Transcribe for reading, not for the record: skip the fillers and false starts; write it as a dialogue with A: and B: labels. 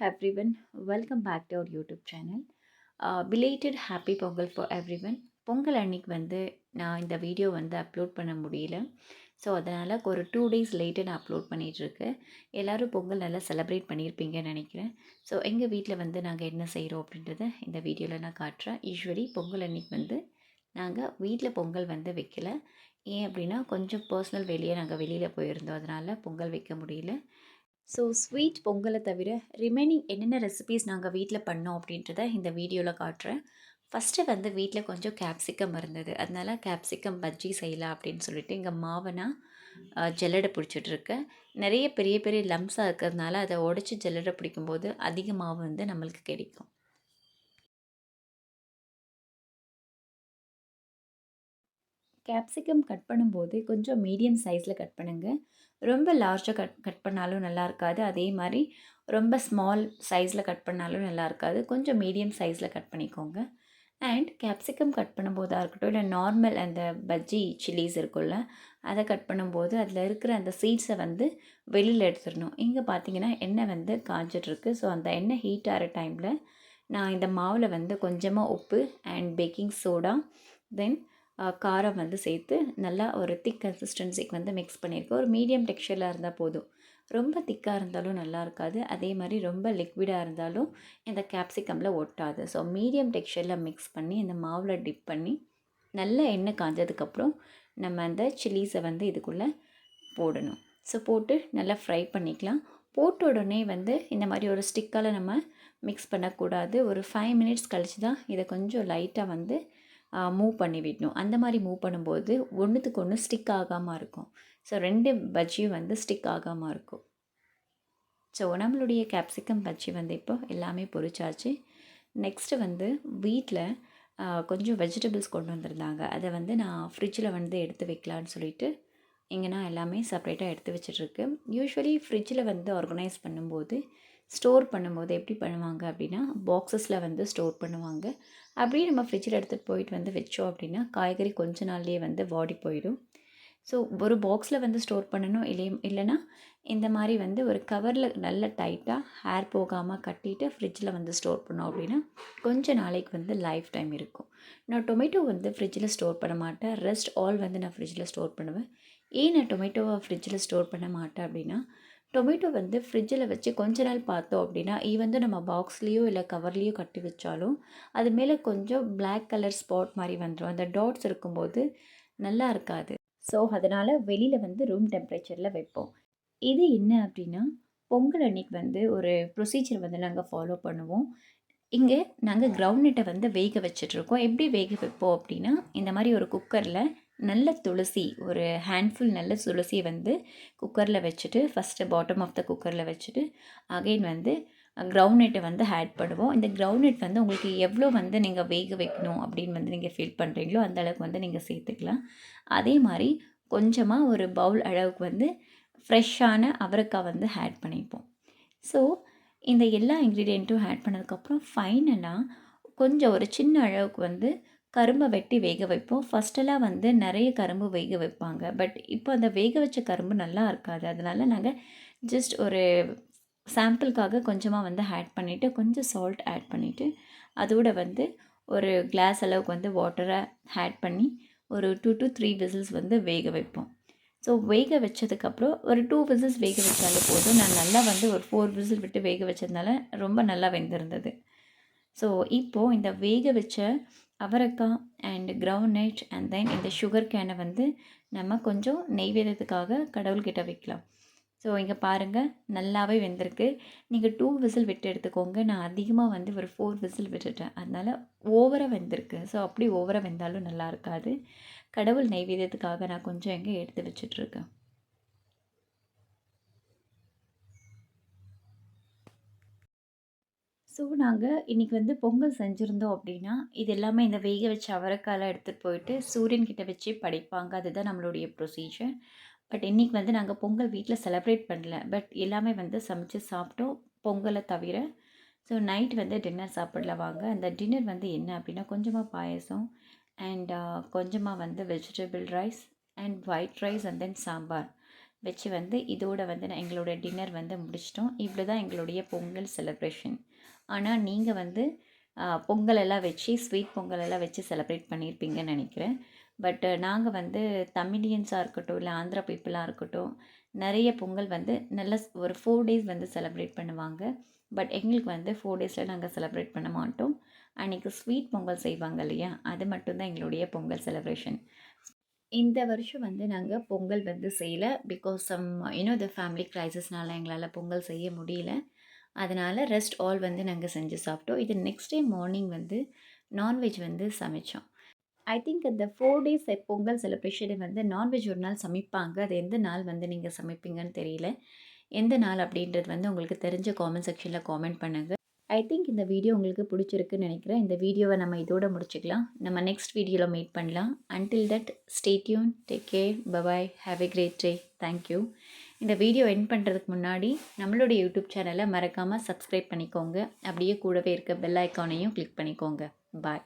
A: everyone, welcome back to our YouTube channel. Belated happy Pongal for everyone. Pongal அன்னைக்கு வந்து நான் இந்த வீடியோ வந்து அப்லோட் பண்ண முடியல. ஸோ அதனால் ஒரு 2 days லேட்டு நான் அப்லோட் பண்ணிகிட்ருக்கேன். எல்லோரும் பொங்கல் நல்லா செலிப்ரேட் பண்ணியிருப்பீங்கன்னு நினைக்கிறேன். ஸோ எங்கள் வீட்டில் வந்து நாங்கள் என்ன செய்கிறோம் அப்படின்றத இந்த வீடியோவில் நான் காட்டுறேன். யூஸ்வலி பொங்கல் அன்னைக்கு வந்து நாங்கள் வீட்டில் பொங்கல் வந்து வைக்கல. ஏன் அப்படின்னா கொஞ்சம் பர்சனல் வேலையை நாங்கள் வெளியில் போயிருந்தோம், அதனால் பொங்கல் வைக்க முடியல. ஸோ ஸ்வீட் பொங்கலை தவிர ரிமைனிங் என்னென்ன ரெசிபீஸ் நாங்கள் வீட்டில் பண்ணோம் அப்படின்றத இந்த வீடியோவில் காட்டுறேன். ஃபஸ்ட்டு வந்து வீட்டில் கொஞ்சம் கேப்சிகம் இருந்தது, அதனால கேப்சிகம் பஜ்ஜி செய்யலாம் அப்படின்னு சொல்லிட்டு இங்கே மாவை நான் ஜல்லடை பிடிச்சிட்ருக்கேன். நிறைய பெரிய பெரிய லம்ஸாக இருக்கிறதுனால அதை உடச்சி ஜல்லடை பிடிக்கும்போது அதிக மாவு வந்து நம்மளுக்கு கிடைக்கும். கேப்சிகம் கட் பண்ணும்போது கொஞ்சம் மீடியம் சைஸில் கட் பண்ணுங்கள். ரொம்ப லார்ஜாக கட் பண்ணாலும் நல்லா இருக்காது. அதே மாதிரி ரொம்ப ஸ்மால் சைஸில் கட் பண்ணாலும் நல்லா இருக்காது. கொஞ்சம் மீடியம் சைஸில் கட் பண்ணிக்கோங்க. அண்ட் கேப்சிகம் கட் பண்ணும்போதாக இருக்கட்டும், இல்லை நார்மல் அந்த பஜ்ஜி சில்லிஸ் இருக்குல்ல, அதை கட் பண்ணும்போது அதில் இருக்கிற அந்த சீட்ஸை வந்து வெளியில் எடுத்துடணும். இங்கே பார்த்தீங்கன்னா எண்ணெய் வந்து காய்ச்சிட்ருக்கு. ஸோ அந்த எண்ணெய் ஹீட் ஆகிற டைமில் நான் இந்த மாவில் வந்து கொஞ்சமாக உப்பு அண்ட் பேக்கிங் சோடா தென் காரம் வந்து சேர்த்து நல்லா ஒரு திக் கன்சிஸ்டன்சிக்கு வந்து மிக்ஸ் பண்ணியிருக்கேன். ஒரு மீடியம் டெக்ஸ்சரில் இருந்தால் போதும். ரொம்ப திக்காக இருந்தாலும் நல்லா இருக்காது, அதே மாதிரி ரொம்ப லிக்விடாக இருந்தாலும் இந்த கேப்சிகமில் ஒட்டாது. ஸோ மீடியம் டெக்ஸ்சரில் மிக்ஸ் பண்ணி இந்த மாவில் டிப் பண்ணி நல்ல எண்ணெய் காஞ்சதுக்கப்புறம் நம்ம அந்த சில்லிஸை வந்து இதுக்குள்ளே போடணும். ஸோ போட்டு நல்லா ஃப்ரை பண்ணிக்கலாம். போட்ட உடனே வந்து இந்த மாதிரி ஒரு ஸ்டிக்கால் நம்ம மிக்ஸ் பண்ணக்கூடாது. ஒரு 5 minutes கழித்து தான் இதை கொஞ்சம் லைட்டாக வந்து மூவ் பண்ணி விடணும். அந்த மாதிரி மூவ் பண்ணும்போது ஒன்றுத்துக்கு ஒன்று ஸ்டிக் ஆகாமல் இருக்கும். ஸோ 2 பஜ்ஜியும் வந்து ஸ்டிக் ஆகாமல் இருக்கும். ஸோ நம்மளுடைய கேப்சிகம் பஜ்ஜி வந்து இப்போ எல்லாமே பொரிச்சாச்சு. நெக்ஸ்ட்டு வந்து வீட்டில் கொஞ்சம் வெஜிடபிள்ஸ் கொண்டு வந்திருந்தாங்க. அதை வந்து நான் ஃப்ரிட்ஜில் வந்து எடுத்து வைக்கலான்னு சொல்லிட்டு இங்கே நான் எல்லாமே செப்ரேட்டாக எடுத்து வச்சிட்ருக்கேன். யூஸ்வலி ஃப்ரிட்ஜில் வந்து ஆர்கனைஸ் பண்ணும்போது ஸ்டோர் பண்ணும்போது எப்படி பண்ணுவாங்க அப்படின்னா, பாக்ஸஸில் வந்து ஸ்டோர் பண்ணுவாங்க. அப்படியே நம்ம ஃப்ரிட்ஜில் எடுத்துகிட்டு போயிட்டு வந்து வச்சோம் அப்படின்னா காய்கறி கொஞ்ச நாள்லேயே வந்து வாடி போயிடும். ஸோ ஒரு பாக்ஸில் வந்து ஸ்டோர் பண்ணணும். இல்லைன்னா இந்த மாதிரி வந்து ஒரு கவரில் நல்ல டைட்டாக ஹேர் போகாமல் கட்டிட்டு ஃப்ரிட்ஜில் வந்து ஸ்டோர் பண்ணோம் அப்படின்னா கொஞ்சம் நாளைக்கு வந்து லைஃப் டைம் இருக்கும். நான் டொமேட்டோ வந்து ஃப்ரிட்ஜில் ஸ்டோர் பண்ண மாட்டேன். ரெஸ்ட் ஆல் வந்து நான் ஃப்ரிட்ஜில் ஸ்டோர் பண்ணுவேன். ஏன் நான் டொமேட்டோவை ஃப்ரிட்ஜில் ஸ்டோர் பண்ண மாட்டேன் அப்படின்னா, டொமேட்டோ வந்து ஃப்ரிட்ஜில் வச்சு கொஞ்ச நாள் பார்த்தோம் அப்படின்னா வந்து நம்ம பாக்ஸ்லேயோ இல்லை கவர்லேயோ கட்டி வச்சாலும் அது மேலே கொஞ்சம் பிளாக் கலர் ஸ்பாட் மாதிரி வந்துடும். அந்த டாட்ஸ் இருக்கும்போது நல்லா இருக்காது. ஸோ அதனால் வெளியில் வந்து ரூம் டெம்பரேச்சரில் வைப்போம். இது என்ன அப்படின்னா, பொங்கல் அன்னைக்கு வந்து ஒரு ப்ரொசீஜர் வந்து நாங்கள் ஃபாலோ பண்ணுவோம். இங்கே நாங்கள் கிரவுண்ட்நட்டை வந்து வேக வச்சிட்ருக்கோம். எப்படி வேக வைப்போம் அப்படின்னா, இந்த மாதிரி ஒரு குக்கரில் நல்ல துளசி, ஒரு ஹேண்ட்ஃபுல் நல்ல துளசியை வந்து குக்கரில் வச்சுட்டு ஃபஸ்ட்டு பாட்டம் ஆஃப் த குக்கரில் வச்சுட்டு அகைன் வந்து கிரவுண்ட்நட்டை வந்து ஆட் பண்ணுவோம். இந்த கிரவுண்ட்நட் வந்து உங்களுக்கு எவ்வளோ வந்து நீங்கள் வேக வைக்கணும் அப்படின்னு வந்து நீங்கள் ஃபீல் பண்ணுறீங்களோ அந்த அளவுக்கு வந்து நீங்கள் சேர்த்துக்கலாம். அதே மாதிரி கொஞ்சமாக ஒரு பவுல் அளவுக்கு வந்து ஃப்ரெஷ்ஷான அவரைக்காய் வந்து ஆட் பண்ணிப்போம். ஸோ இந்த எல்லா இன்க்ரீடியண்ட்டும் ஆட் பண்ணதுக்கப்புறம் ஃபைனலாக கொஞ்சம் ஒரு சின்ன அளவுக்கு வந்து கரும்பை வெட்டி வேக வைப்போம். ஃபஸ்ட்டெல்லாம் வந்து நிறைய கரும்பு வேக வைப்பாங்க. பட் இப்போ அந்த வேக வச்ச கரும்பு நல்லா இருக்காது. அதனால் நாங்கள் ஜஸ்ட் ஒரு சாம்பிளுக்காக கொஞ்சமாக வந்து ஆட் பண்ணிவிட்டு கொஞ்சம் சால்ட் ஆட் பண்ணிவிட்டு அதோட வந்து ஒரு கிளாஸ் அளவுக்கு வந்து வாட்டரை ஆட் பண்ணி ஒரு 2 to 3 விசில்ஸ் வந்து வேக வைப்போம். ஸோ வேக வச்சதுக்கப்புறம் ஒரு 2 விசில்ஸ் வேக வச்சாலே போதும். நான் நல்லா வந்து ஒரு 4 விசில் விட்டு வேக வச்சதுனால ரொம்ப நல்லா வெந்திருந்தது. ஸோ இப்போது இந்த வேக வச்ச அவரைக்காய் அண்ட் கிரவுண்ட்நட் அண்ட் தென் இந்த சுகர் கேனை வந்து நம்ம கொஞ்சம் நெய்வேத்தியத்துக்காக கடவுள்கிட்ட வைக்கலாம். ஸோ இங்கே பாருங்கள் நல்லாவே வெந்திருக்கு. நீங்கள் 2 விசில் விட்டு எடுத்துக்கோங்க. நான் அதிகமாக வந்து ஒரு 4 விசில் விட்டுட்டேன். அதனால் ஓவராக வெந்திருக்கு. ஸோ அப்படி ஓவராக வெந்தாலும் நல்லா இருக்காது. கடவுள் நைவேத்தியத்துக்காக நான் கொஞ்சம் எங்கே எடுத்து வச்சிட்ருக்கேன். ஸோ நாங்கள் இன்றைக்கி வந்து பொங்கல் செஞ்சுருந்தோம் அப்படின்னா, இது எல்லாமே இந்த வேக வச்ச அவரைக்காயெலாம் எடுத்துகிட்டு போயிட்டு சூரியன்கிட்ட வச்சு படைப்பாங்க. அதுதான் நம்மளுடைய ப்ரொசீஜர். பட் இன்றைக்கி வந்து நாங்கள் பொங்கல் வீட்டில் செலிப்ரேட் பண்ணல. பட் எல்லாமே வந்து சமைச்சு சாப்பிட்டோம் பொங்கலை தவிர. ஸோ நைட் வந்து டின்னர் சாப்பிடல வாங்க. அந்த டின்னர் வந்து என்ன அப்படின்னா, கொஞ்சமாக பாயசம் அண்ட் கொஞ்சமாக வந்து vegetable rice and white rice and then sambar. வச்சு வந்து இதோட வந்து எங்களோட டின்னர் வந்து முடிச்சிட்டோம். இவ்வளோ தான் எங்களுடைய பொங்கல் செலிப்ரேஷன். ஆனால் நீங்கள் வந்து பொங்கல் எல்லாம் வச்சு ஸ்வீட் பொங்கல் எல்லாம் வச்சு செலிப்ரேட் பண்ணியிருப்பீங்கன்னு நினைக்கிறேன். பட் நாங்கள் வந்து தமிழியன்ஸாக இருக்கட்டும், இல்லை ஆந்திரா பீப்புளாக இருக்கட்டும், நிறைய பொங்கல் வந்து நல்ல ஒரு 4 டேஸ் வந்து செலிப்ரேட் பண்ணுவாங்க. பட் எங்களுக்கு வந்து 4 டேஸில் நாங்கள் செலிப்ரேட் பண்ண மாட்டோம். அன்றைக்கி ஸ்வீட் பொங்கல் செய்வாங்க இல்லையா, அது மட்டும்தான் எங்களுடைய பொங்கல் செலிப்ரேஷன். இந்த வருஷம் வந்து நாங்கள் பொங்கல் வந்து செய்யலை. பிகாஸ் த ஃபேமிலி க்ரைசிஸ்னால எங்களால் பொங்கல் செய்ய முடியல. அதனால் ரெஸ்ட் ஆல் வந்து நாங்கள் செஞ்சு சாப்பிட்டோம். இது நெக்ஸ்ட் டே மார்னிங் வந்து நான்வெஜ் வந்து சமைச்சோம். ஐ திங்க் இந்த 4 டேஸ் பொங்கல் செலிப்ரேஷனை வந்து நான்வெஜ் ஒரு நாள் சமைப்பாங்க. அது எந்த நாள் வந்து நீங்கள் சமைப்பீங்கன்னு தெரியல. எந்த நாள் அப்படின்றது வந்து உங்களுக்கு தெரிஞ்ச காமெண்ட் செக்ஷனில் காமெண்ட் பண்ணுங்கள். ஐ திங்க் இந்த வீடியோ உங்களுக்கு பிடிச்சிருக்குன்னு நினைக்கிறேன். இந்த வீடியோவை நம்ம இதோட முடிச்சுக்கலாம். நம்ம நெக்ஸ்ட் வீடியோவில் மீட் பண்ணலாம். Until that stay tuned, take care, bye bye, have a great day. Thank you. இந்த வீடியோ எண்ட் பண்ணுறதுக்கு முன்னாடி நம்மளுடைய யூடியூப் சேனலை மறக்காமல் சப்ஸ்கிரைப் பண்ணிக்கோங்க. அப்படியே கூடவே இருக்க பெல் ஐக்கானையும் கிளிக் பண்ணிக்கோங்க. பாய்.